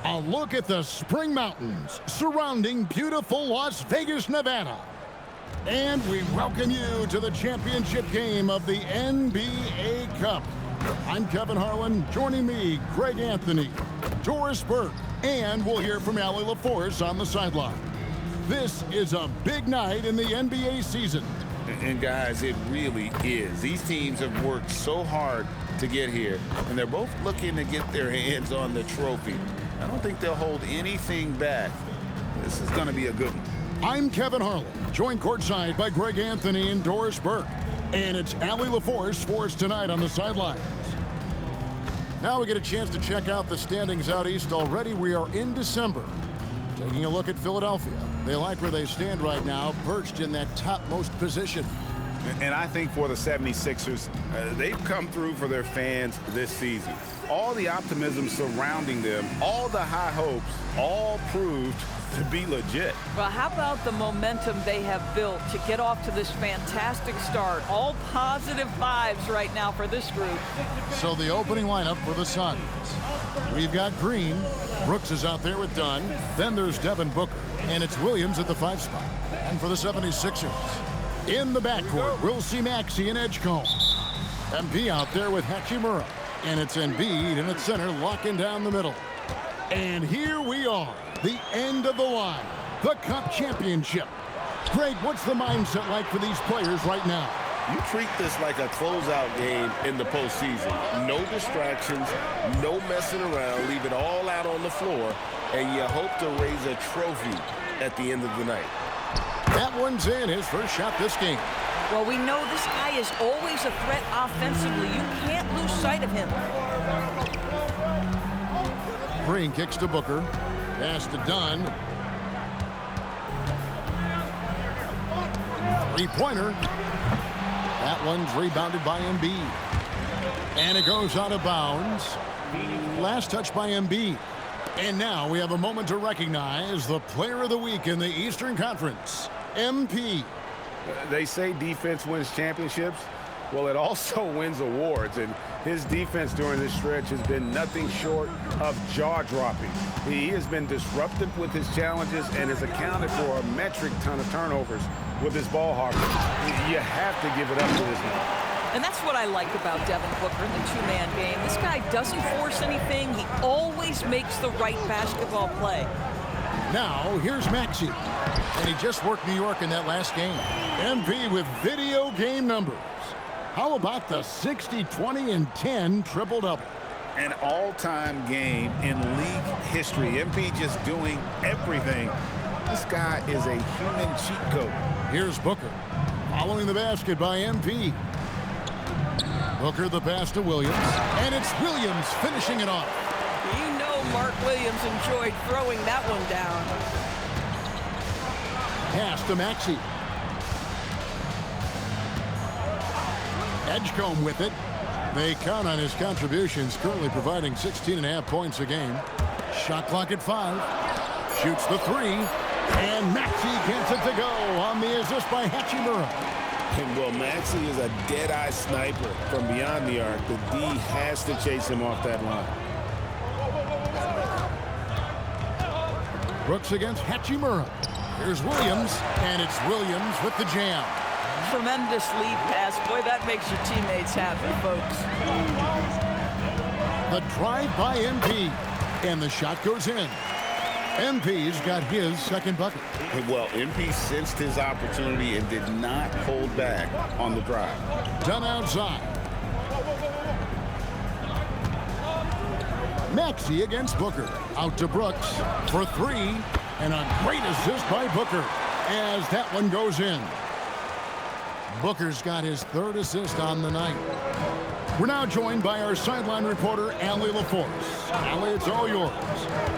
A look at the spring mountains surrounding beautiful Las Vegas, Nevada. And we welcome you to the championship game of the NBA Cup. I'm Kevin Harlan. Joining me, Greg Anthony, Doris Burke, and we'll hear from Allie LaForce on the sideline. This is a big night in the NBA season. And guys, it really is. These teams have worked so hard to get here, and they're both looking to get their hands on the trophy. I don't think they'll hold anything back. This is going to be a good one. I'm Kevin Harlan, joined courtside by Greg Anthony and Doris Burke. And it's Allie LaForce for us tonight on the sidelines. Now we get a chance to check out the standings out east already. We are in December. Taking a look at Philadelphia. They like where they stand right now, perched in that topmost position. And I think for the 76ers, they've come through for their fans this season. All the optimism surrounding them, all the high hopes, all proved to be legit. Well, how about the momentum they have built to get off to this fantastic start? All positive vibes right now for this group. So the opening lineup for the Suns. We've got Green. Brooks is out there with Dunn. Then there's Devin Booker. And it's Williams at the 5 spot. And for the 76ers, in the backcourt, we'll see Maxey and Edgecombe. MP out there with Hachimura. And it's Embiid in at center, locking down the middle. And here we are, the end of the line, the Cup Championship. Greg, what's the mindset like for these players right now? You treat this like a closeout game in the postseason. No distractions, no messing around, leave it all out on the floor, and you hope to raise a trophy at the end of the night. That one's in, his first shot this game. Well, we know this guy is always a threat offensively. You can't lose sight of him. Green kicks to Booker. Pass to Dunn. Three-pointer. That one's rebounded by Embiid. And it goes out of bounds. Last touch by Embiid. And now we have a moment to recognize the player of the week in the Eastern Conference, MP. They say defense wins championships. Well, it also wins awards, and his defense during this stretch has been nothing short of jaw-dropping. He has been disruptive with his challenges and has accounted for a metric ton of turnovers with his ball hawking. You have to give it up to this man. And that's what I like about Devin Booker in the two-man game. This guy doesn't force anything. He always makes the right basketball play. Now, here's Maxey. And he just worked New York in that last game. MP with video game numbers. How about the 60, 20, and 10 triple-double? An all-time game in league history. MP just doing everything. This guy is a human cheat code. Here's Booker. Following the basket by MP. Booker the pass to Williams. And it's Williams finishing it off. You know Mark Williams enjoyed throwing that one down. Pass to Maxey. Edgecombe with it. They count on his contributions, currently providing 16.5 points a game. Shot clock at 5. Shoots the 3. And Maxey gets it to go on the assist by Hachimura. And well, Maxey is a dead-eye sniper from beyond the arc. The D has to chase him off that line. Brooks against Hachimura. Here's Williams, and it's Williams with the jam. Tremendous lead pass. Boy, that makes your teammates happy, folks. The drive by MP, and the shot goes in. MP's got his second bucket. Well, MP sensed his opportunity and did not hold back on the drive. Done outside. Maxey against Booker. Out to Brooks for 3. And a great assist by Booker as that one goes in. Booker's got his 3rd assist on the night. We're now joined by our sideline reporter, Allie LaForce. Allie, it's all yours.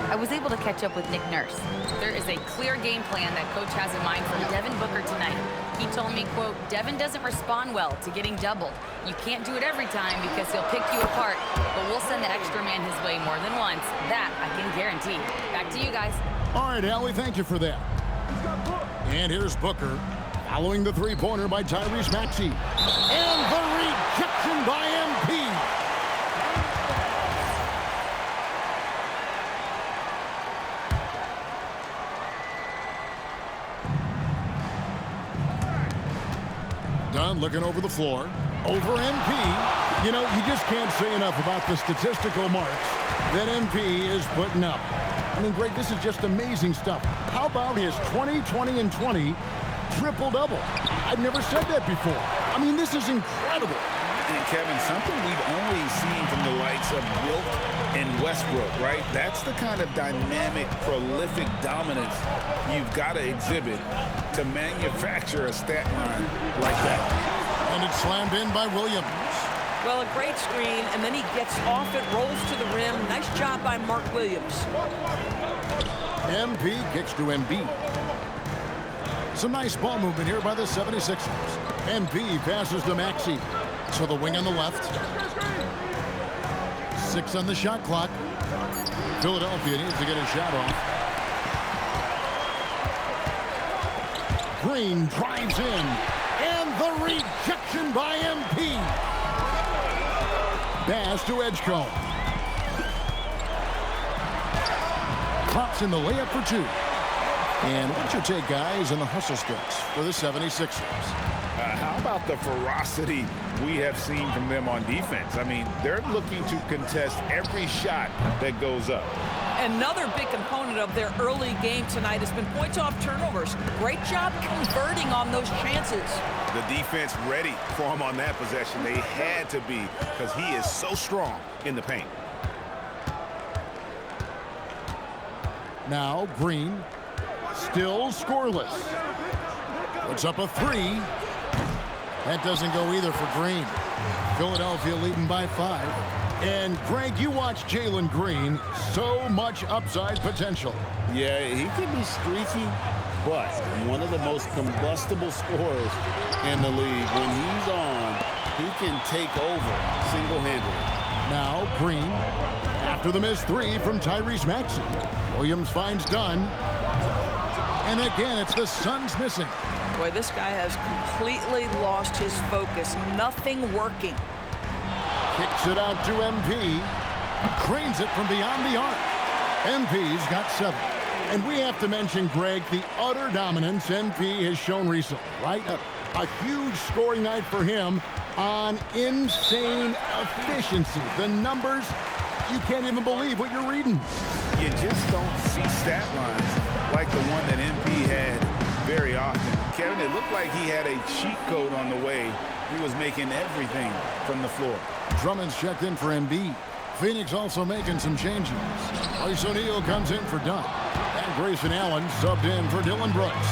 I was able to catch up with Nick Nurse. There is a clear game plan that coach has in mind for Devin Booker tonight. He told me, quote, Devin doesn't respond well to getting doubled. You can't do it every time because he'll pick you apart, but we'll send the extra man his way more than once. That I can guarantee. Back to you guys. All right, Allie, thank you for that. And here's Booker, following the three-pointer by Tyrese Maxey. And the rejection by MP. Dunn looking over the floor. Over MP. You know, you just can't say enough about the statistical marks that MP is putting up. I mean, Greg, this is just amazing stuff. How about his 20, 20, and 20 triple-double? I've never said that before. I mean, this is incredible. And Kevin, something we've only seen from the likes of Wilt and Westbrook, right? That's the kind of dynamic, prolific dominance you've got to exhibit to manufacture a stat line like that. And it's slammed in by Williams. Well, a great screen, and then he gets off it, rolls to the rim. Nice job by Mark Williams. MP kicks to Embiid. Some nice ball movement here by the 76ers. MP passes to Maxey. To the wing on the left. 6 on the shot clock. Philadelphia needs to get a shot off. Green drives in. And the rejection by MP. Pass to Edgecombe. Pops in the layup for 2. And what's your take, guys, on the hustle sticks for the 76ers? How about the ferocity we have seen from them on defense? I mean, they're looking to contest every shot that goes up. Another big component of their early game tonight has been points off turnovers. Great job converting on those chances. The defense ready for him on that possession. They had to be, because he is so strong in the paint. Now Green, still scoreless. Puts up a 3. That doesn't go either for Green. Philadelphia leading by 5. And Greg, you watch Jalen Green, so much upside potential. Yeah, he could be streaky, but one of the most combustible scorers in the league. When he's on, he can take over single-handedly. Now Green, after the missed 3 from Tyrese Maxey. Williams finds Dunn. And again, it's the Suns missing. Boy, this guy has completely lost his focus. Nothing working. Kicks it out to MP. Cranes it from beyond the arc. MP's got 7. And we have to mention, Greg, the utter dominance MP has shown recently, right? A huge scoring night for him on insane efficiency. The numbers, you can't even believe what you're reading. You just don't see stat lines like the one that MP had very often. Kevin, it looked like he had a cheat code on the way. He was making everything from the floor. Drummond's checked in for Embiid. Phoenix also making some changes. Royce O'Neal comes in for Dunn. And Grayson Allen subbed in for Dylan Brooks.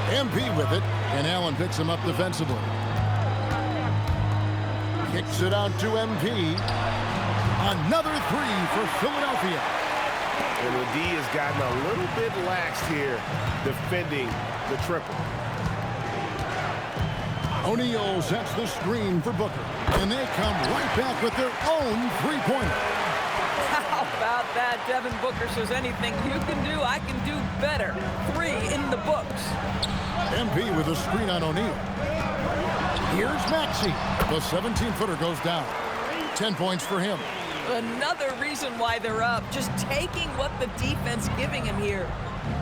MP with it, and Allen picks him up defensively. Kicks it out to MP. Another 3 for Philadelphia. And the D has gotten a little bit lax here defending the triple. O'Neal sets the screen for Booker. And they come right back with their own 3-pointer. How about that? Devin Booker says anything you can do, I can do better. 3 in the books. MP with a screen on O'Neal. Here's Maxey. The 17-footer goes down. 10 points for him. Another reason why they're up. Just taking what the defense giving him here.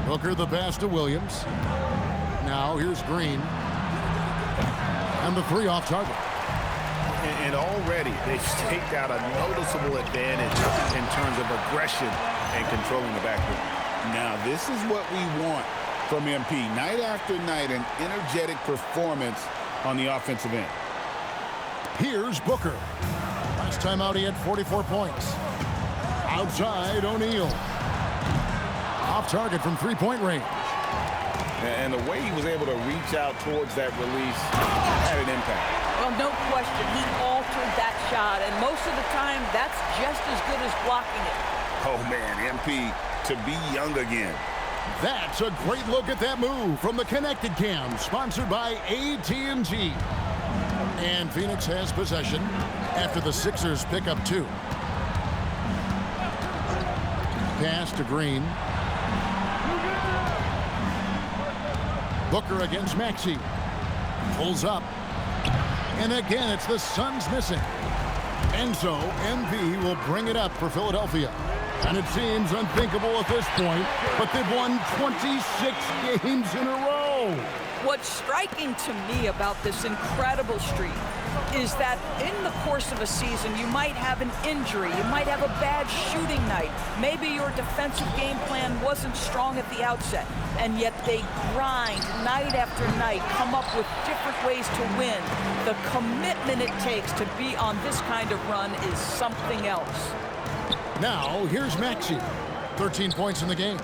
Booker the pass to Williams. Now here's Green. And the 3 off target. And already they've staked out a noticeable advantage in terms of aggression and controlling the backcourt. Now, this is what we want from MP. Night after night, an energetic performance on the offensive end. Here's Booker. Last time out, he had 44 points. Outside, O'Neal. Off target from 3-point range. And the way he was able to reach out towards that release had an impact. Well, no question, he altered that shot, and most of the time, that's just as good as blocking it. Oh, man, MP to be young again. That's a great look at that move from the Connected Cam, sponsored by AT&T. And Phoenix has possession after the Sixers pick up 2. Pass to Green. Booker against Maxey. Pulls up. And again, it's the Suns missing. And so, MP will bring it up for Philadelphia. And it seems unthinkable at this point, but they've won 26 games in a row. go. What's striking to me about this incredible streak is that in the course of a season, you might have an injury, you might have a bad shooting night, maybe your defensive game plan wasn't strong at the outset, and yet they grind night after night, come up with different ways to win. The commitment it takes to be on this kind of run is something else. Now, here's Maxey. 13 points in the game.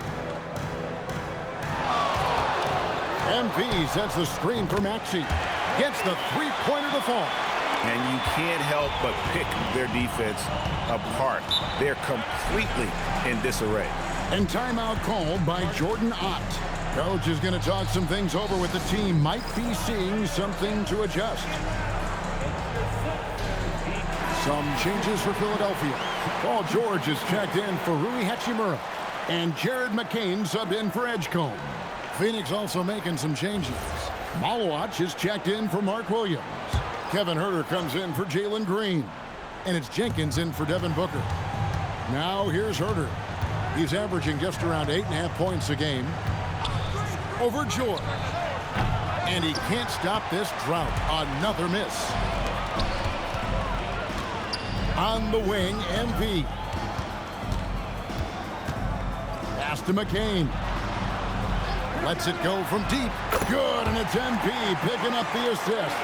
MP sets the screen for Maxey. Gets the three-pointer to fall. And you can't help but pick their defense apart. They're completely in disarray. And timeout called by Jordan Ott. Coach is going to talk some things over with the team. Might be seeing something to adjust. Some changes for Philadelphia. Paul George is checked in for Rui Hachimura. And Jared McCain subbed in for Edgecombe. Phoenix also making some changes. Malawach is checked in for Mark Williams. Kevin Huerter comes in for Jalen Green. And it's Jenkins in for Devin Booker. Now here's Huerter. He's averaging just around 8.5 points a game. Over George. And he can't stop this drought. Another miss. On the wing, MP. Pass to McCain. Lets it go from deep. Good, and it's MP picking up the assist.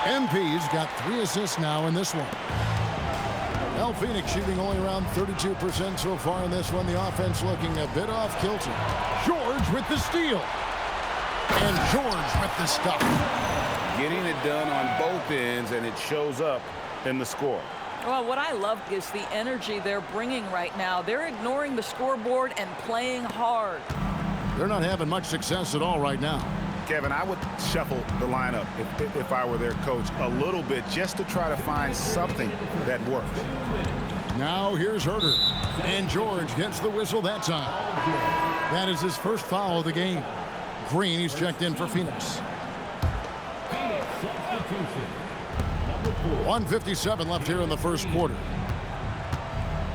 MP's got 3 assists now in this one. Well, Phoenix shooting only around 32% so far in this one. The offense looking a bit off kilter. George with the steal. And George with the stuff. Getting it done on both ends, and it shows up in the score. Well, what I love is the energy they're bringing right now. They're ignoring the scoreboard and playing hard. They're not having much success at all right now. Kevin, I would shuffle the lineup if I were their coach a little bit just to try to find something that works. Now here's Huerter. And George gets the whistle that time. That is his first foul of the game. Green, he's checked in for Phoenix. 1:57 left here in the first quarter.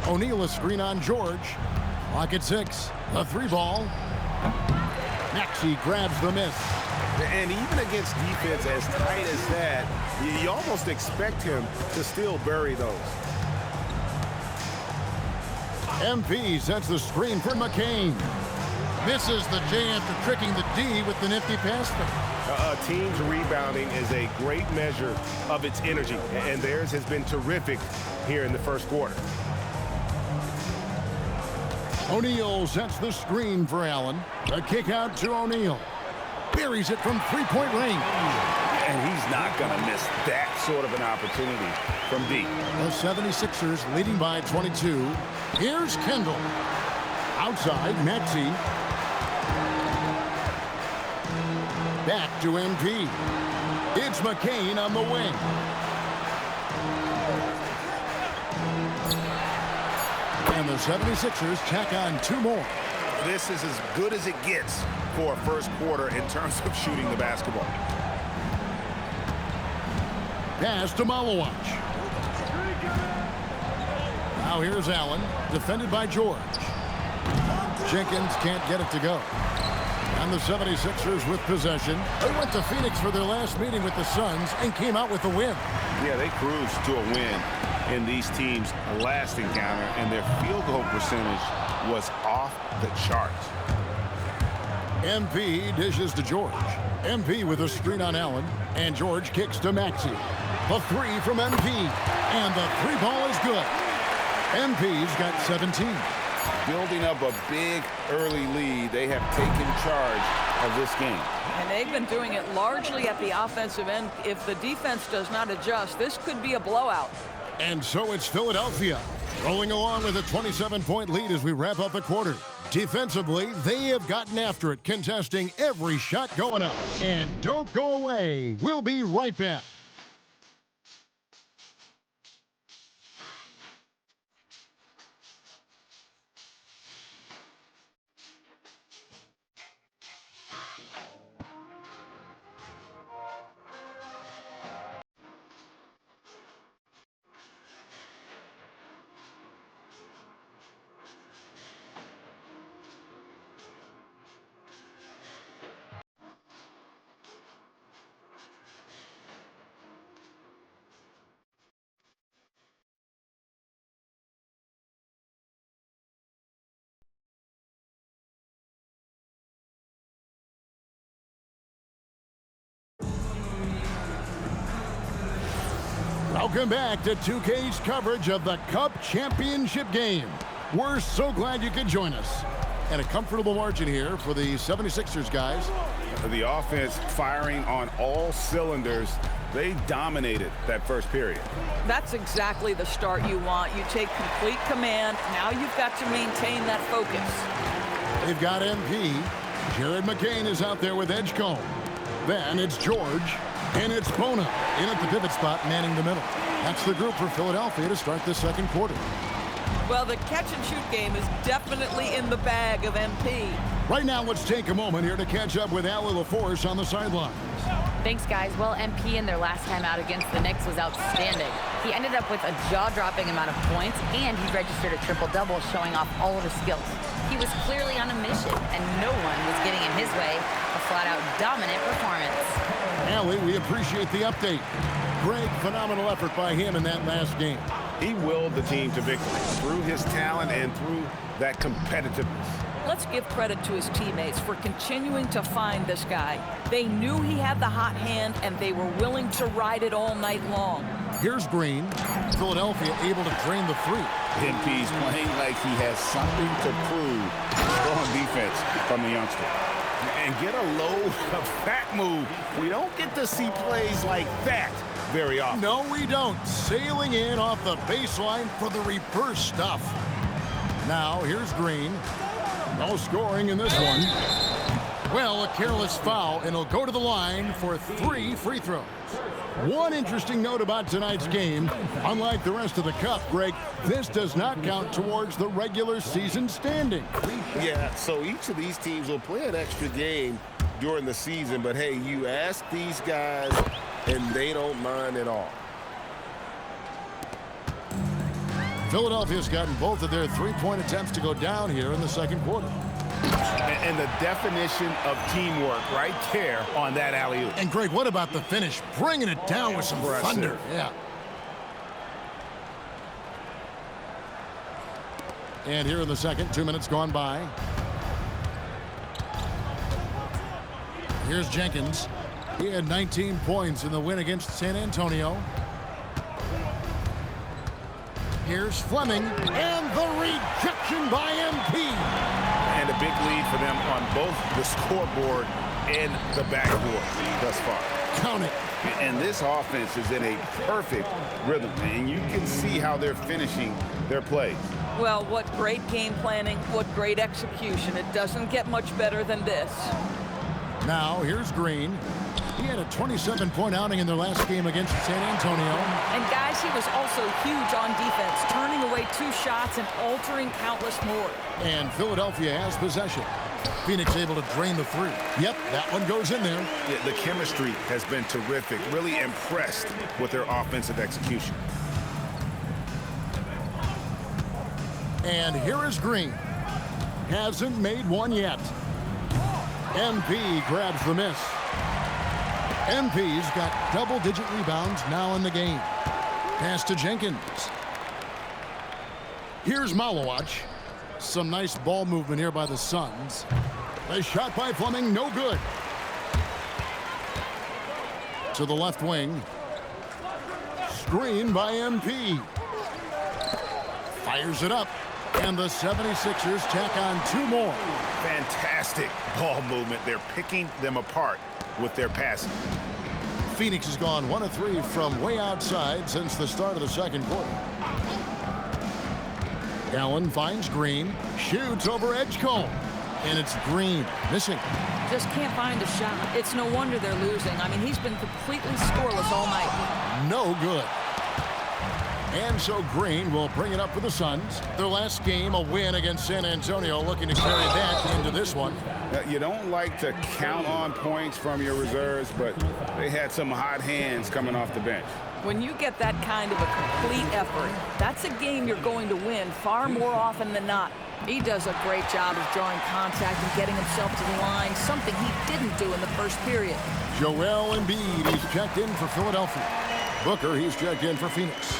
O'Neal a screen on George. Clock at 6. A 3-ball. Maxey grabs the miss. And even against defense as tight as that, you almost expect him to still bury those. MP sets the screen for McCain. Misses the J after tricking the D with the nifty pass fake. A team's rebounding is a great measure of its energy, and theirs has been terrific here in the first quarter. O'Neal sets the screen for Allen. A kick out to O'Neal. Buries it from three-point range. And he's not going to miss that sort of an opportunity from deep. The 76ers leading by 22. Here's Kendall. Outside, Maxey. Back to MP. It's McCain on the wing. And the 76ers tack on 2 more. This is as good as it gets for a first quarter in terms of shooting the basketball. Pass to Malawach. Now here's Allen, defended by George. Jenkins can't get it to go. And the 76ers with possession. They went to Phoenix for their last meeting with the Suns and came out with a win. Yeah, they cruised to a win in these teams' last encounter, and their field goal percentage was off the charts. MP dishes to George. MP with a screen on Allen, and George kicks to Maxey. The 3 from MP, and the 3-ball is good. MP's got 17. Building up a big early lead, they have taken charge of this game. And they've been doing it largely at the offensive end. If the defense does not adjust, this could be a blowout. And so it's Philadelphia rolling along with a 27-point lead as we wrap up the quarter. Defensively, they have gotten after it, contesting every shot going up. And don't go away. We'll be right back. Welcome back to 2K's coverage of the Cup Championship game. We're so glad you could join us. And a comfortable margin here for the 76ers guys. The offense firing on all cylinders. They dominated that first period. That's exactly the start you want. You take complete command. Now you've got to maintain that focus. They've got MP. Jared McCain is out there with Edgecombe. Then it's George. And it's Bona in at the pivot spot, manning the middle. That's the group for Philadelphia to start the second quarter. Well, the catch-and-shoot game is definitely in the bag of MP. Right now, let's take a moment here to catch up with Allie LaForce on the sidelines. Thanks, guys. Well, MP in their last time out against the Knicks was outstanding. He ended up with a jaw-dropping amount of points, and he registered a triple-double, showing off all of his skills. He was clearly on a mission, and no one was getting in his way. A flat-out dominant performance. Allie, we appreciate the update. Great, phenomenal effort by him in that last game. He willed the team to victory through his talent and through that competitiveness. Let's give credit to his teammates for continuing to find this guy. They knew he had the hot hand, and they were willing to ride it all night long. Here's Green. Philadelphia able to drain the three. MP's playing like he has something to prove. Strong defense from the youngster. And get a load of that move. We don't get to see plays like that very often. No, we don't. Sailing in off the baseline for the reverse stuff. Now, here's Green. No scoring in this one. Well, a careless foul, and he'll go to the line for 3 free throws. One interesting note about tonight's game, unlike the rest of the Cup, Greg, this does not count towards the regular season standing. Yeah, so each of these teams will play an extra game during the season, but hey, you ask these guys, and they don't mind at all. Philadelphia's gotten both of their three-point attempts to go down here in the second quarter. And the definition of teamwork right there on that alley-oop. And Greg, what about the finish? Bringing it down with some thunder. Yeah. And here in the second, 2 minutes gone by. Here's Jenkins. He had 19 points in the win against San Antonio. Here's Fleming, and the rejection by MP. And a big lead for them on both the scoreboard and the backboard thus far. Count it. And this offense is in a perfect rhythm, and you can see how they're finishing their plays. Well, what great game planning, what great execution. It doesn't get much better than this. Now, here's Green. He had a 27-point outing in their last game against San Antonio. And guys, he was also huge on defense, turning away 2 shots and altering countless more. And Philadelphia has possession. Phoenix able to drain the three. Yep, that one goes in there. Yeah, the chemistry has been terrific. Really impressed with their offensive execution. And here is Green. Hasn't made one yet. MP grabs the miss. MP's got double-digit rebounds now in the game. Pass to Jenkins. Here's Malawach. Some nice ball movement here by the Suns. A shot by Fleming, no good. To the left wing. Screen by MP. Fires it up. And the 76ers tack on 2 more. Fantastic ball movement. They're picking them apart with their passing. Phoenix has gone 1 of 3 from way outside since the start of the second quarter. Allen finds Green, shoots over Edgecombe, and it's Green missing. Just can't find a shot. It's no wonder they're losing. I mean, he's been completely scoreless all night. No good. And so Green will bring it up for the Suns. Their last game, a win against San Antonio, looking to carry that into this one. You don't like to count on points from your reserves, but they had some hot hands coming off the bench. When you get that kind of a complete effort, that's a game you're going to win far more often than not. He does a great job of drawing contact and getting himself to the line, something he didn't do in the first period. Joel Embiid, he's checked in for Philadelphia. Booker, he's checked in for Phoenix.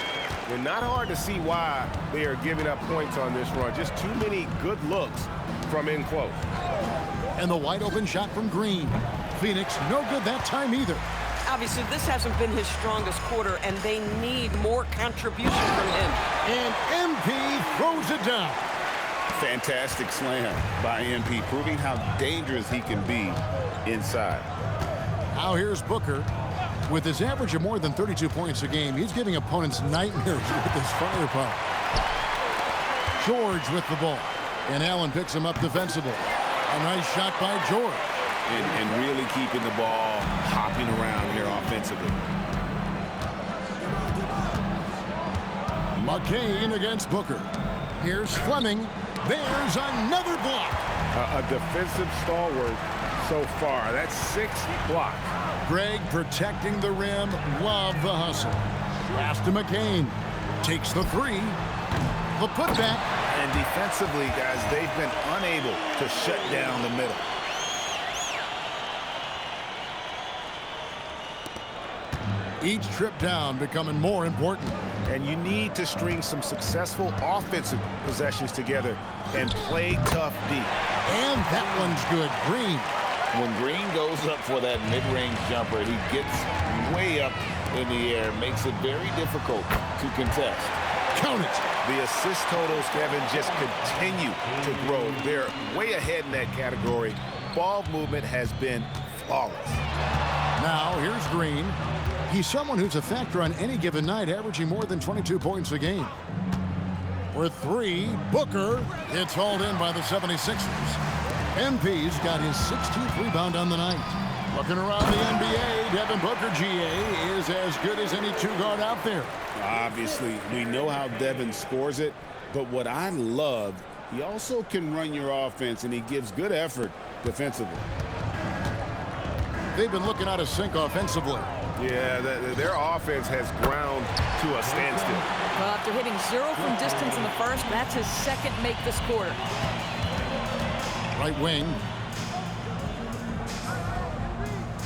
And not hard to see why they are giving up points on this run. Just too many good looks from in close. And the wide open shot from Green. Phoenix, no good that time either. Obviously, this hasn't been his strongest quarter, and they need more contribution from him. And MP throws it down. Fantastic slam by MP, proving how dangerous he can be inside. Now here's Booker. With his average of more than 32 points a game, he's giving opponents nightmares with his firepower. George with the ball. And Allen picks him up defensively. A nice shot by George. And really keeping the ball hopping around here offensively. McCain against Booker. Here's Fleming. There's another block. A defensive stalwart so far. That's 6 blocks. Greg protecting the rim. Love the hustle. Pass to McCain. Takes the three. The putback. And defensively, guys, they've been unable to shut down the middle. Each trip down becoming more important. And you need to string some successful offensive possessions together and play tough deep. And that one's good. Green. When Green goes up for that mid-range jumper, he gets way up in the air, makes it very difficult to contest. Count it. The assist totals, Kevin, just continue to grow. They're way ahead in that category. Ball movement has been flawless. Now here's Green. He's someone who's a factor on any given night, averaging more than 22 points a game. For three, Booker. It's hauled in by the 76ers. MP's got his 16th rebound on the night. Looking around the NBA, Devin Booker, GA, is as good as any two-guard out there. Obviously, we know how Devin scores it, but what I love, he also can run your offense, and he gives good effort defensively. They've been looking out of sync offensively. Yeah, their offense has ground to a standstill. Well, after hitting 0 from distance in the first, that's his second make this quarter. Right wing.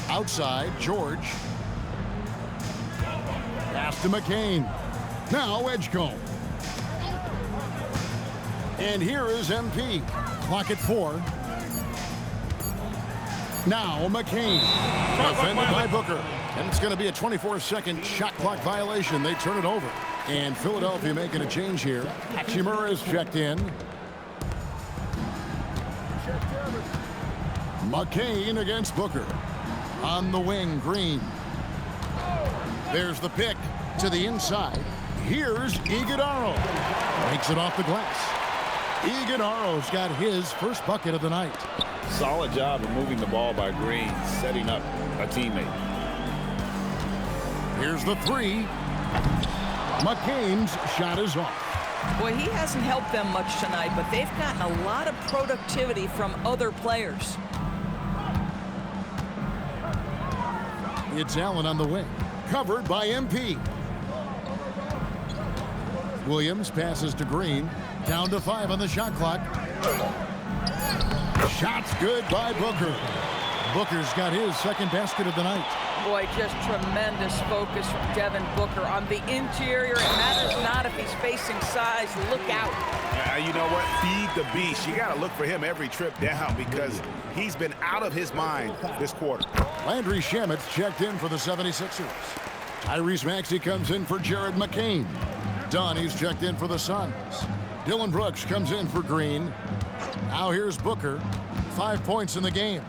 Outside, George. Pass to McCain. Now Edgecombe. And here is MP. Clock at 4. Now McCain. Defended by Booker. And it's going to be a 24-second shot clock violation. They turn it over. And Philadelphia making a change here. Hachimura is checked in. McCain against Booker. On the wing, Green. There's the pick to the inside. Here's Iguodala. Makes it off the glass. Iguodala's got his first bucket of the night. Solid job of moving the ball by Green, setting up a teammate. Here's the three. McCain's shot is off. Boy, he hasn't helped them much tonight, but they've gotten a lot of productivity from other players. It's Allen on the wing. Covered by MP. Williams passes to Green. Down to 5 on the shot clock. Shot's good by Booker. Booker's got his second basket of the night. Boy, just tremendous focus from Devin Booker on the interior. It matters not if he's facing size. Look out. You know what? Feed the beast. You got to look for him every trip down because he's been out of his mind this quarter. Landry Shamet's checked in for the 76ers. Tyrese Maxey comes in for Jared McCain. Donnie's checked in for the Suns. Dylan Brooks comes in for Green. Now here's Booker. 5 points in the game.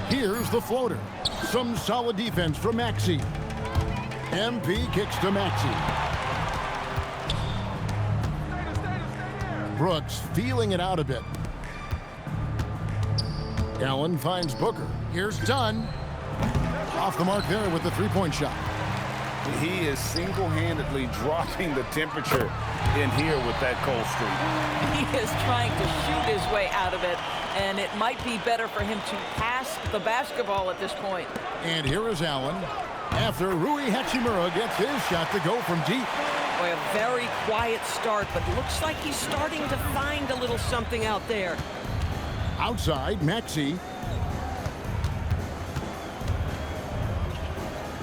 Here's the floater. Some solid defense from Maxey. MP kicks to Maxey. Brooks feeling it out a bit. Allen finds Booker. Here's Dunn. Off the mark there with the three-point shot. He is single-handedly dropping the temperature in here with that cold streak. He is trying to shoot his way out of it, and it might be better for him to pass the basketball at this point. And here is Allen after Rui Hachimura gets his shot to go from deep. Boy, a very quiet start, but looks like he's starting to find a little something out there. Outside, Maxey.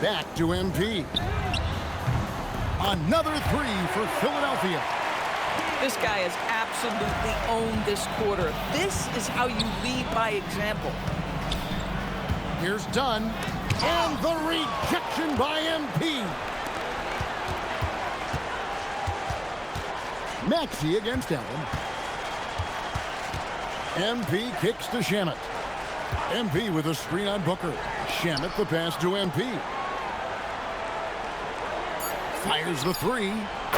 Back to MP. Another three for Philadelphia. This guy is absolutely absolutely owned this quarter. This is how you lead by example. Here's Dunn, and the rejection by MP. Maxey against Allen. MP kicks to Shamet. MP with a screen on Booker. Shamet the pass to MP. Fires the three.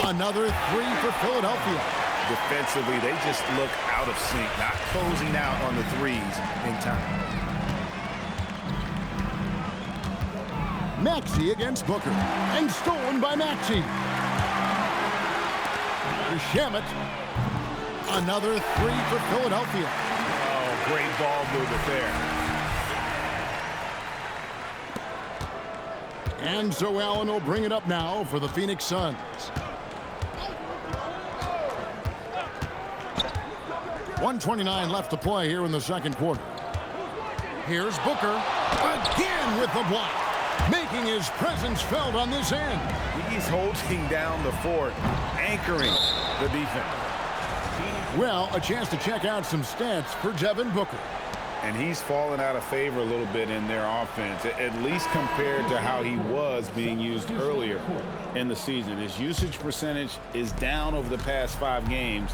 Another three for Philadelphia. Defensively, they just look out of sync, not closing out on the threes in time. Maxey against Booker. And stolen by Maxey. To Shamet. Another three for Philadelphia. Oh, great ball movement there. And so Allen will bring it up now for the Phoenix Suns. .129 left to play here in the second quarter. Here's Booker again with the block, making his presence felt on this end. He's holding down the fort, anchoring the defense. Well, a chance to check out some stats for Devin Booker. And he's fallen out of favor a little bit in their offense, at least compared to how he was being used earlier in the season. His usage percentage is down over the past 5 games.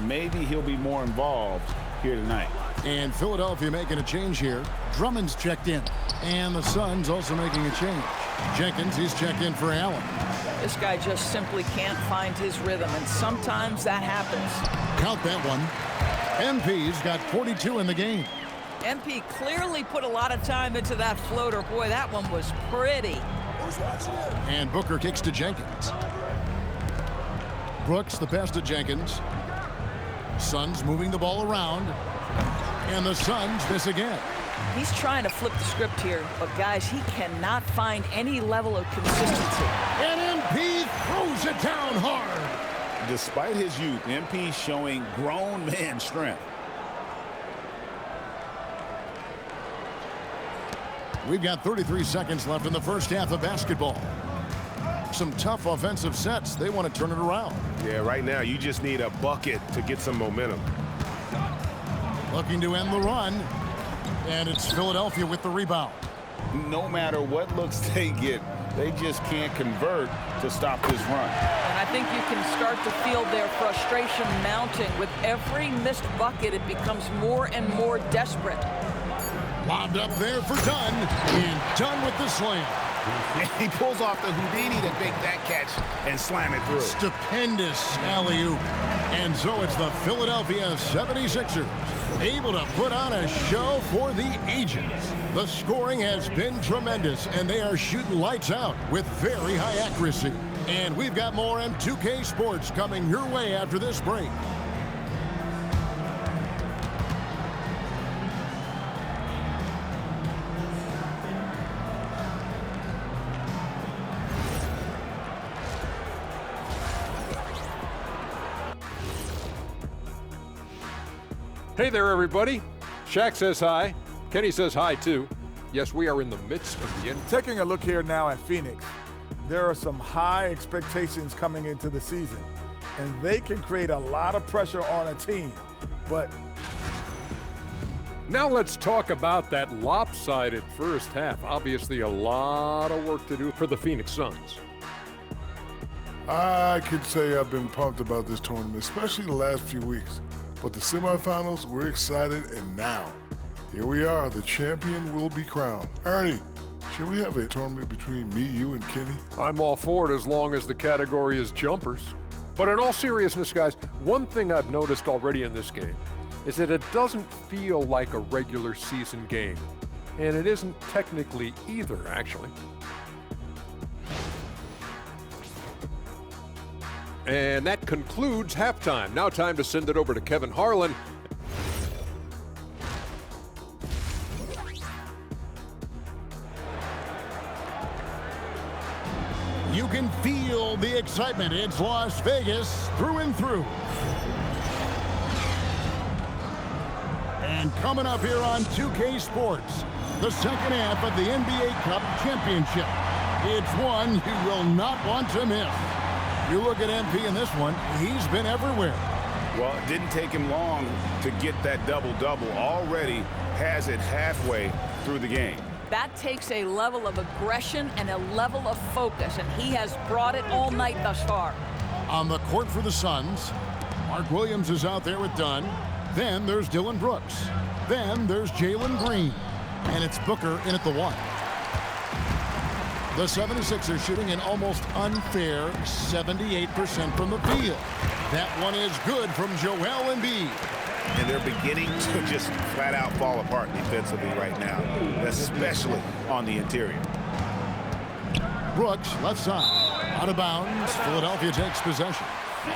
Maybe he'll be more involved here tonight. And Philadelphia making a change here. Drummond's checked in. And the Suns also making a change. Jenkins, he's checked in for Allen. This guy just simply can't find his rhythm, and sometimes that happens. Count that one. MP's got 42 in the game. MP clearly put a lot of time into that floater. Boy, that one was pretty. And Booker kicks to Jenkins. Brooks, the pass to Jenkins. Suns moving the ball around. And the Suns miss again. He's trying to flip the script here, but guys, he cannot find any level of consistency. And MP throws it down hard. Despite his youth, MP showing grown man strength. We've got 33 seconds left in the first half of basketball. Some tough offensive sets. They want to turn it around. Yeah, right now you just need a bucket to get some momentum. Looking to end the run. And it's Philadelphia with the rebound. No matter what looks they get, they just can't convert to stop this run. And I think you can start to feel their frustration mounting. With every missed bucket, it becomes more and more desperate. Lobbed up there for Dunn, and Dunn with the slam. He pulls off the Houdini to make that catch and slam it through. Stupendous alley-oop. And so it's the Philadelphia 76ers able to put on a show for the ages. The scoring has been tremendous, and they are shooting lights out with very high accuracy. And we've got more on 2K Sports coming your way after this break. Hey there, everybody. Shaq says hi. Kenny says hi, too. Yes, we are in the midst of the end. Taking a look here now at Phoenix, there are some high expectations coming into the season, and they can create a lot of pressure on a team. But now let's talk about that lopsided first half. Obviously, a lot of work to do for the Phoenix Suns. I could say I've been pumped about this tournament, especially the last few weeks. But the semifinals, we're excited, and now, here we are, the champion will be crowned. Ernie, should we have a tournament between me, you, and Kenny? I'm all for it as long as the category is jumpers. But in all seriousness, guys, one thing I've noticed already in this game is that it doesn't feel like a regular season game. And it isn't technically either, actually. And that concludes halftime. Now time to send it over to Kevin Harlan. You can feel the excitement. It's Las Vegas through and through. And coming up here on 2K Sports, the second half of the NBA Cup Championship. It's one you will not want to miss. You look at MP in this one, he's been everywhere. Well, it didn't take him long to get that double-double. Already has it halfway through the game. That takes a level of aggression and a level of focus, and he has brought it all night thus far. On the court for the Suns, Mark Williams is out there with Dunn. Then there's Dylan Brooks. Then there's Jalen Green. And it's Booker in at the 1. The 76ers shooting an almost unfair 78% from the field. That one is good from Joel Embiid. And they're beginning to just flat out fall apart defensively right now, especially on the interior. Brooks, left side, out of bounds. Philadelphia takes possession.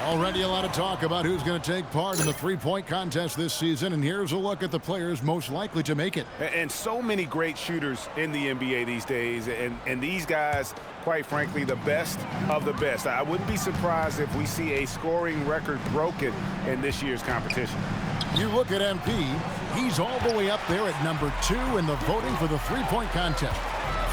Already a lot of talk about who's going to take part in the three-point contest this season, and here's a look at the players most likely to make it. And so many great shooters in the NBA these days, and these guys, quite frankly, the best of the best. I wouldn't be surprised if we see a scoring record broken in this year's competition. You look at MP, he's all the way up there at number 2 in the voting for the three-point contest.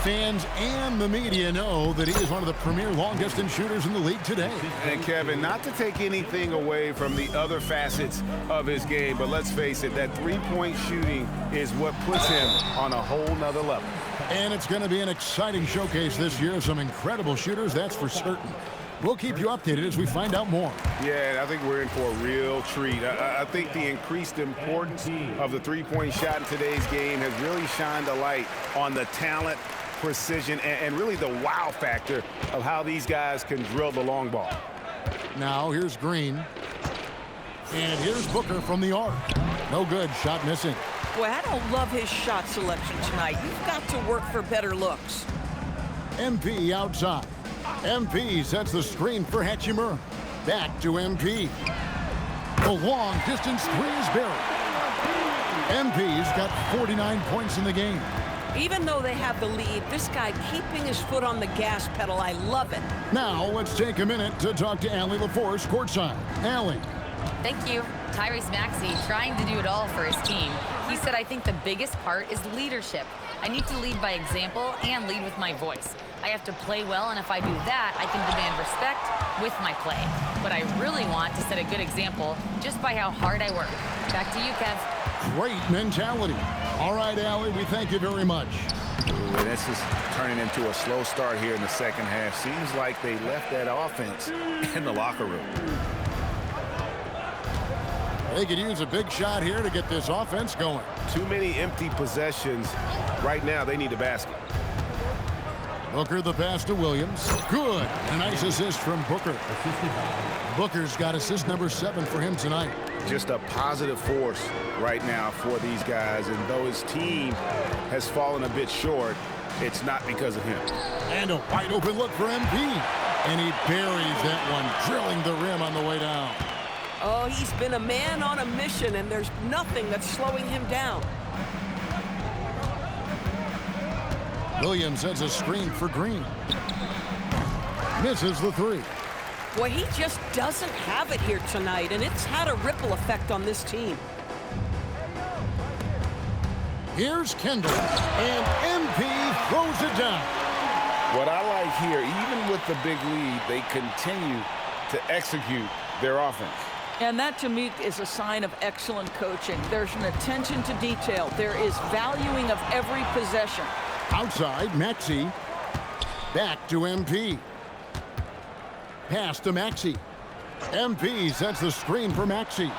Fans and the media know that he is one of the premier long-distance shooters in the league today. And Kevin, not to take anything away from the other facets of his game, but let's face it, that three-point shooting is what puts him on a whole nother level. And it's going to be an exciting showcase this year. Some incredible shooters, that's for certain. We'll keep you updated as we find out more. Yeah, I think we're in for a real treat. I think the increased importance of the three-point shot in today's game has really shined a light on the talent, precision, and really the wow factor of how these guys can drill the long ball. Now here's Green. And here's Booker from the arc. No good, shot missing. Boy, I don't love his shot selection tonight. You've got to work for better looks. MP outside. MP sets the screen for Hachimura. Back to MP. The long distance three is buried. MP's got 49 points in the game. Even though they have the lead, this guy keeping his foot on the gas pedal, I love it. Now let's take a minute to talk to Allie LaForce courtside. Allie. Thank you. Tyrese Maxey trying to do it all for his team. He said, I think the biggest part is leadership. I need to lead by example and lead with my voice. I have to play well, and if I do that, I can demand respect with my play. But I really want to set a good example just by how hard I work. Back to you, Kev. Great mentality. All right, Allie, we thank you very much. Ooh, this is turning into a slow start here in the second half. Seems like they left that offense in the locker room. They could use a big shot here to get this offense going. Too many empty possessions. Right now, they need a basket. Booker the pass to Williams. Good. A nice assist from Booker. Booker's got assist number 7 for him tonight. Just a positive force right now for these guys. And though his team has fallen a bit short, it's not because of him. And a wide open look for MP. And he buries that one, drilling the rim on the way down. Oh, he's been a man on a mission, and there's nothing that's slowing him down. Williams has a screen for Green. Misses the three. Boy, he just doesn't have it here tonight, and it's had a ripple effect on this team. Here's Kendall, and MP throws it down. What I like here, even with the big lead, they continue to execute their offense. And that, to me, is a sign of excellent coaching. There's an attention to detail. There is valuing of every possession. Outside, Maxey. Back to MP. Pass to Maxey. MP sets the screen for Maxey.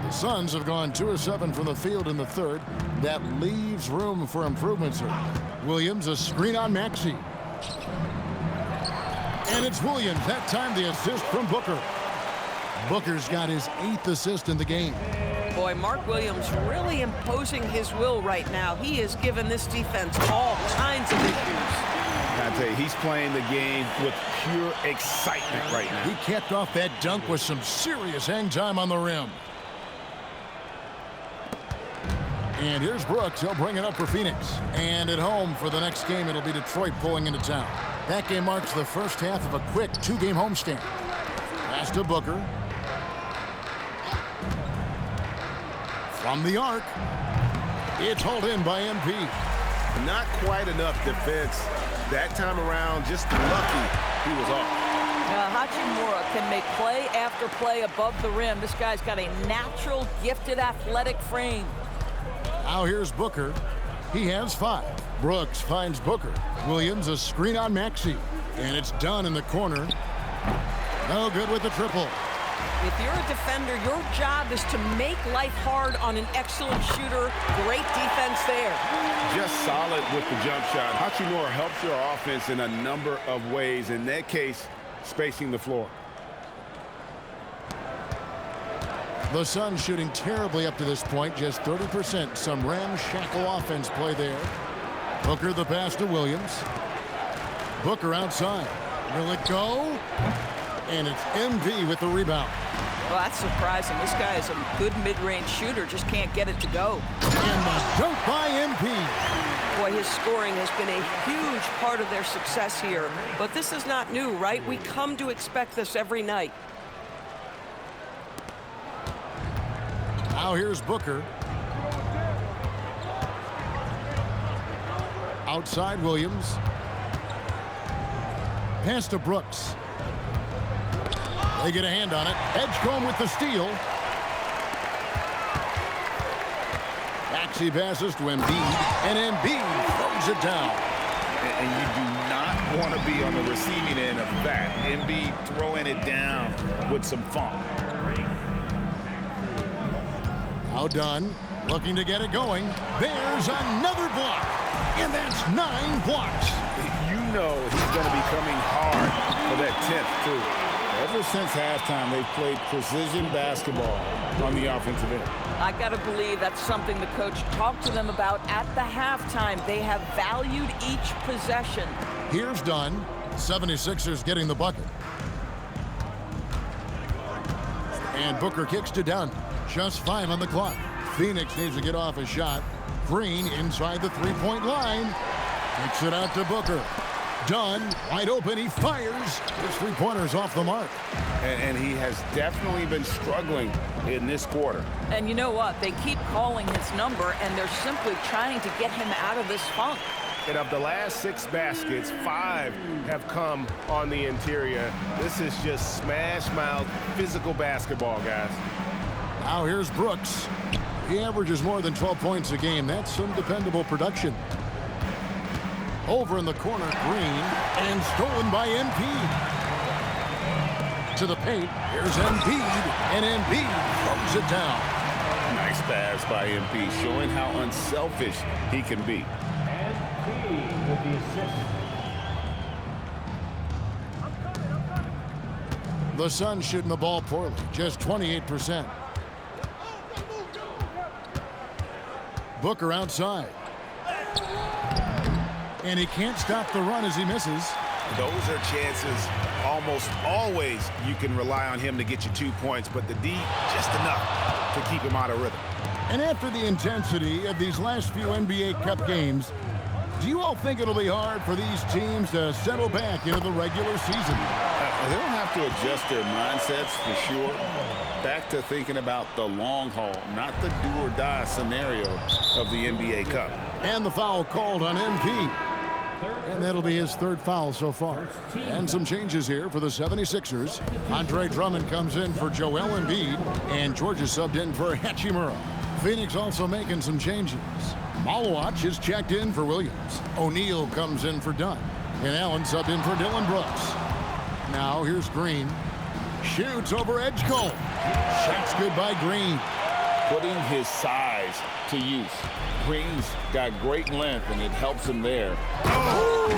The Suns have gone 2 of 7 from the field in the third. That leaves room for improvements. Williams, a screen on Maxey. And it's Williams. That time the assist from Booker. Booker's got his 8th assist in the game. Boy, Mark Williams really imposing his will right now. He has given this defense all kinds of issues. I tell you, he's playing the game with pure excitement right now. He capped off that dunk with some serious hang time on the rim. And here's Brooks. He'll bring it up for Phoenix. And at home for the next game, it'll be Detroit pulling into town. That game marks the first half of a quick 2-game homestand. Pass to Booker. From the arc. It's hauled in by MP. Not quite enough defense that time around. Just lucky he was off. Hachimura can make play after play above the rim. This guy's got a natural, gifted, athletic frame. Now here's Booker. He has 5. Brooks finds Booker. Williams a screen on Maxey. And it's done in the corner. No good with the triple. If you're a defender, your job is to make life hard on an excellent shooter. Great defense there. Just solid with the jump shot. Hachimura helps your offense in a number of ways. In that case, spacing the floor. The Suns shooting terribly up to this point, just 30%. Some ramshackle offense play there. Booker the pass to Williams. Booker outside. Will it go? And it's MB with the rebound. Well, that's surprising. This guy is a good mid-range shooter, just can't get it to go. And the dunk by MP. Boy, his scoring has been a huge part of their success here. But this is not new, right? We come to expect this every night. Now here's Booker. Outside Williams. Pass to Brooks. They get a hand on it. Edgecombe with the steal. Maxey passes to Embiid, and Embiid throws it down. And you do not want to be on the receiving end of that. Embiid throwing it down with some funk. Now Dunn looking to get it going. There's another block, and that's 9 blocks. You know he's going to be coming hard for that 10th, too. Ever since halftime, they've played precision basketball on the offensive end. I got to believe that's something the coach talked to them about at the halftime. They have valued each possession. Here's Dunn. 76ers getting the bucket. And Booker kicks to Dunn. Just 5 on the clock. Phoenix needs to get off a shot. Green inside the three-point line. Kicks it out to Booker. Dunn, wide open, he fires. His three-pointer's off the mark. And he has definitely been struggling in this quarter. And you know what? They keep calling his number, and they're simply trying to get him out of this funk. And of the last 6 baskets, 5 have come on the interior. This is just smash-mouth physical basketball, guys. Now here's Brooks. He averages more than 12 points a game. That's some dependable production. Over in the corner, Green, and stolen by MP. To the paint, here's Embiid, and Embiid throws it down. Nice pass by MP, showing how unselfish he can be. Embiid with the assist. The Suns shooting the ball poorly, just 28%. Booker outside. And he can't stop the run as he misses. Those are chances almost always you can rely on him to get you 2 points, but the D just enough to keep him out of rhythm. And after the intensity of these last few NBA Cup games, do you all think it'll be hard for these teams to settle back into the regular season? They'll have to adjust their mindsets for sure. Back to thinking about the long haul, not the do-or-die scenario of the NBA Cup. And the foul called on MP. And that'll be his 3rd foul so far. And some changes here for the 76ers. Andre Drummond comes in for Joel Embiid, and Georgia subbed in for Hachimura. Phoenix also making some changes. Malawach is checked in for Williams. O'Neal comes in for Dunn. And Allen subbed in for Dillon Brooks. Now here's Green. Shoots over Edgecombe. Shot's good by Green. Putting his size to use. Green's got great length, and it helps him there. Oh!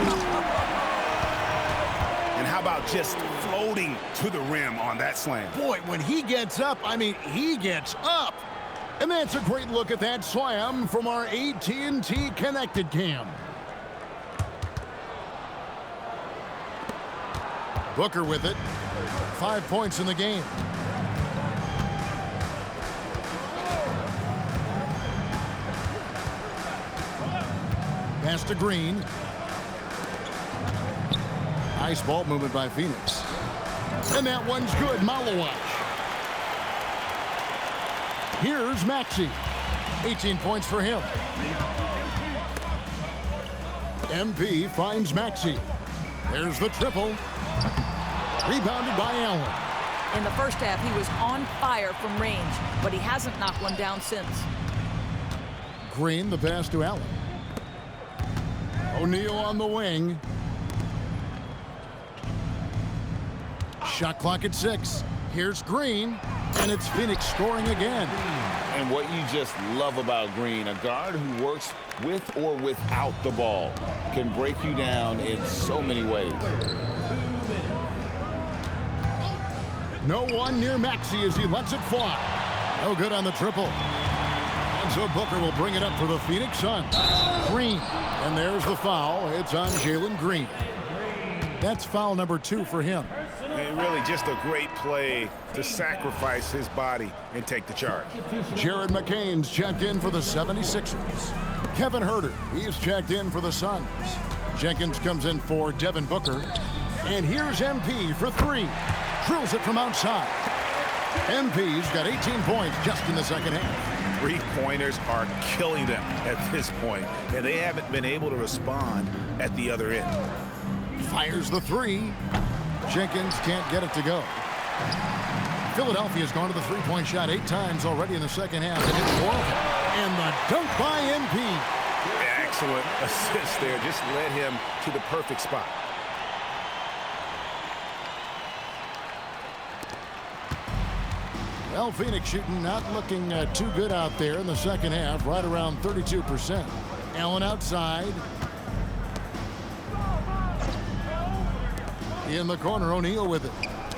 And how about just floating to the rim on that slam? Boy, when he gets up, I mean, he gets up. And that's a great look at that slam from our AT&T Connected Cam. Booker with it. 5 points in the game. Pass to Green. Nice ball movement by Phoenix. And that one's good. Malawach. Here's Maxey. 18 points for him. MP finds Maxey. There's the triple. Rebounded by Allen. In the first half, he was on fire from range, but he hasn't knocked one down since. Green, the pass to Allen. O'Neal on the wing. Shot clock at 6. Here's Green, and it's Phoenix scoring again. And what you just love about Green, a guard who works with or without the ball, can break you down in so many ways. No one near Maxey as he lets it fly. No good on the triple. And so Booker will bring it up for the Phoenix Suns. Green, and there's the foul. It's on Jalen Green. That's foul number 2 for him. And really just a great play to sacrifice his body and take the charge. Jared McCain's checked in for the 76ers. Kevin Huerter, he's checked in for the Suns. Jenkins comes in for Devin Booker. And here's MP for 3. Drills it from outside. MP's got 18 points just in the second half. Three-pointers are killing them at this point, and they haven't been able to respond at the other end. Fires the 3. Jenkins can't get it to go. Philadelphia's gone to the three-point shot 8 times already in the second half, and it's 4 of them. And the dunk by MP. Excellent assist there. Just led him to the perfect spot. Well, Phoenix shooting not looking too good out there in the second half, right around 32%. Allen outside. In the corner, O'Neal with it.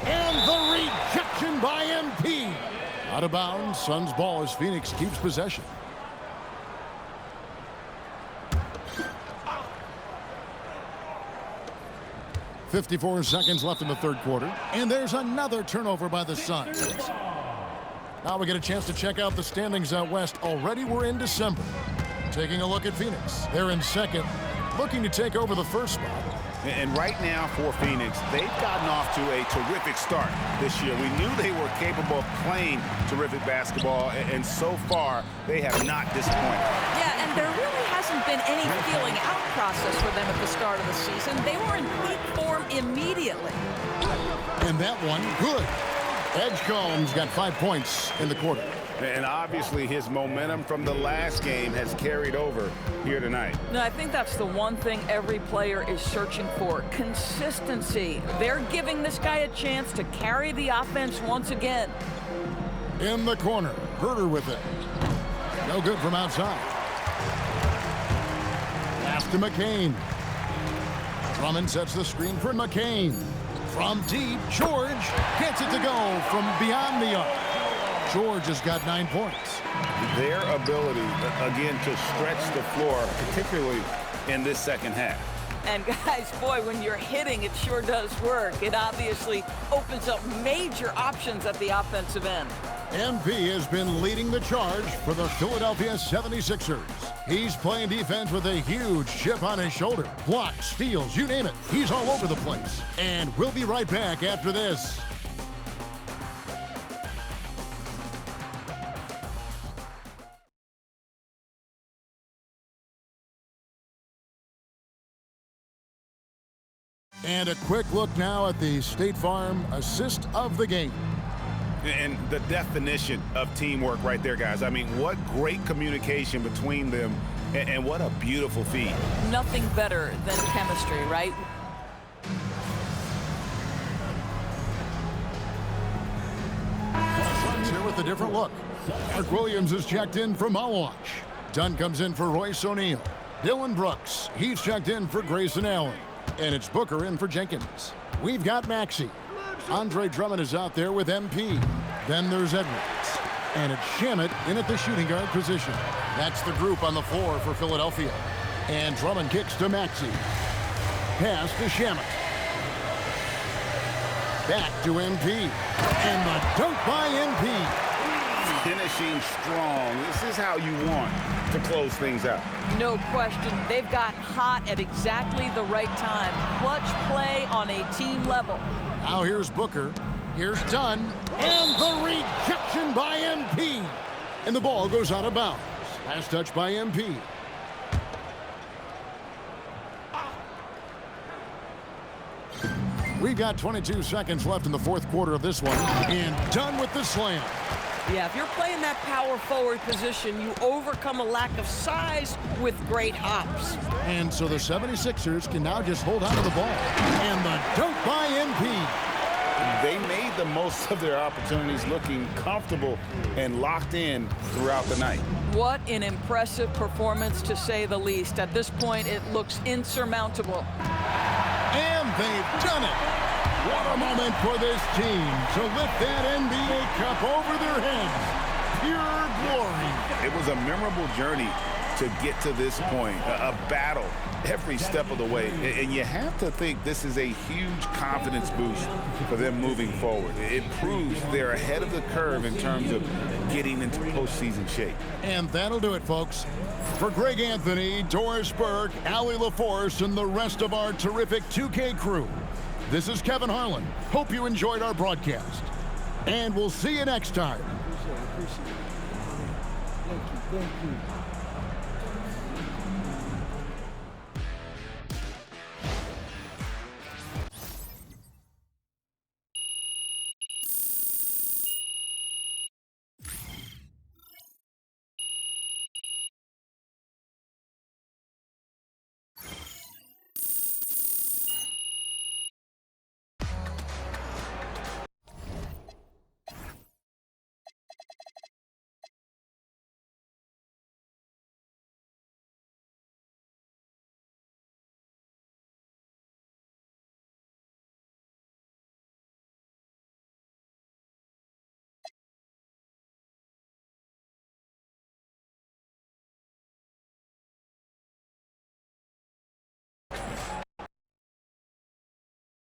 And the rejection by MP. Out of bounds, Suns ball as Phoenix keeps possession. .54 seconds left in the third quarter. And there's another turnover by the Suns. Now we get a chance to check out the standings out west. Already we're in December. Taking a look at Phoenix. They're in second, looking to take over the first spot. And right now for Phoenix, they've gotten off to a terrific start this year. We knew they were capable of playing terrific basketball, and so far they have not disappointed. Yeah, and there really hasn't been any feeling out process for them at the start of the season. They were in peak form immediately. And that one, good. Edgecombe's got 5 points in the quarter. And obviously his momentum from the last game has carried over here tonight. No, I think that's the one thing every player is searching for, consistency. They're giving this guy a chance to carry the offense once again. In the corner, Huerter with it. No good from outside. Pass to McCain. Drummond sets the screen for McCain. From deep, George gets it to go from beyond the arc. George has got 9 points. Their ability, again, to stretch the floor, particularly in this second half. And guys, boy, when you're hitting, it sure does work. It obviously opens up major options at the offensive end. MP has been leading the charge for the Philadelphia 76ers. He's playing defense with a huge chip on his shoulder. Blocks, steals, you name it. He's all over the place. And we'll be right back after this. And a quick look now at the State Farm assist of the game. And the definition of teamwork right there, guys. I mean, what great communication between them, and what a beautiful feat. Nothing better than chemistry, right? Suns here with a different look. Mark Williams is checked in for Malwatch. Dunn comes in for Royce O'Neal. Dylan Brooks, he's checked in for Grayson Allen. And it's Booker in for Jenkins. We've got Maxey. Andre Drummond is out there with MP. Then there's Edwards. And it's Shamet in at the shooting guard position. That's the group on the floor for Philadelphia. And Drummond kicks to Maxey. Pass to Shamet. Back to MP. And the dunk by MP. Finishing strong. This is how you want to close things out. No question. They've gotten hot at exactly the right time. Clutch play on a team level. Now here's Booker. Here's Dunn. And the rejection by MP. And the ball goes out of bounds. Last touch by MP. We've got 22 seconds left in the fourth quarter of this one, and done with the slam. Yeah, if you're playing that power forward position, you overcome a lack of size with great hops. And so the 76ers can now just hold on to the ball. And the dunk by MP. They made the most of their opportunities, looking comfortable and locked in throughout the night. What an impressive performance, to say the least. At this point, it looks insurmountable. And they've done it. What a moment for this team to lift that NBA Cup over their heads. Pure glory. It was a memorable journey to get to this point, a battle every step of the way. And you have to think this is a huge confidence boost for them moving forward. It proves they're ahead of the curve in terms of getting into postseason shape. And that'll do it, folks. For Greg Anthony, Doris Burke, Allie LaForce, and the rest of our terrific 2K crew, this is Kevin Harlan. Hope you enjoyed our broadcast. And we'll see you next time. Appreciate it. Thank you.